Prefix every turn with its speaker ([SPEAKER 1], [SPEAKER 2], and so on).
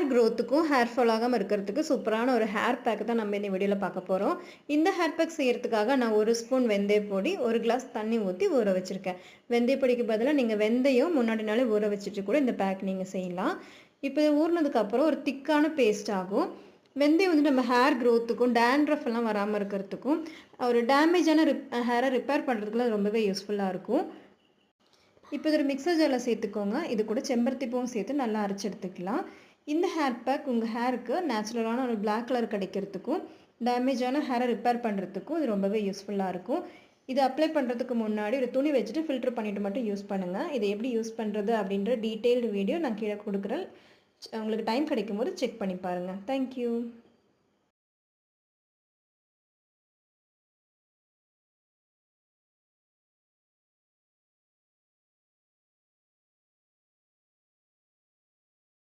[SPEAKER 1] Hair க்ரோத்துக்கும் hair fall ஆகாமல் இருக்கிறதுக்கு சூப்பரான ஒரு ஹேர் பேக் தான் நம்ம இந்த வீடியோவில் பார்க்க போகிறோம். இந்த ஹேர் பேக் செய்கிறதுக்காக நான் 1 ஸ்பூன் வெந்தயப்பொடி, 1 கிளாஸ் தண்ணி ஊற்றி ஊற வச்சுருக்கேன். வெந்தயப்பொடிக்கு பதிலாக நீங்கள் வெந்தயம் முன்னாடி நாளே ஊற வச்சுட்டு கூட இந்த பேக் நீங்கள் செய்யலாம். இப்போ இது ஊறினதுக்கப்புறம் ஒரு திக்கான பேஸ்ட் ஆகும். வெந்தயம் வந்து நம்ம ஹேர் க்ரோத்துக்கும் டேண்ட்ரஃப் எல்லாம் வராமல் இருக்கிறதுக்கும் ஒரு டேமேஜான ஹேரை ரிப்பேர் பண்ணுறதுக்குலாம் ரொம்பவே யூஸ்ஃபுல்லாக இருக்கும். இப்போ இது ஒரு மிக்சர் ஜாரில் சேர்த்துக்கோங்க. இது கூட செம்பருத்தி பூவும் சேர்த்து நல்லா அரைச்சி எடுத்துக்கலாம். இந்த ஹேர் பேக் உங்கள் ஹேருக்கு நேச்சுரலான ஒரு பிளாக் கலர் கிடைக்கிறதுக்கும் டேமேஜான ஹேரை ரிப்பேர் பண்ணுறதுக்கும் இது ரொம்பவே யூஸ்ஃபுல்லாக இருக்கும். இது அப்ளை பண்ணுறதுக்கு முன்னாடி ஒரு துணி வச்சுட்டு ஃபில்டர் பண்ணிவிட்டு மட்டும் யூஸ் பண்ணுங்கள். இதை எப்படி யூஸ் பண்ணுறது அப்படின்ற டீட்டெயில்டு வீடியோ நான் கீழே கொடுக்குறேன். உங்களுக்கு டைம் கிடைக்கும் போது செக் பண்ணி பாருங்கள். தேங்க்யூ.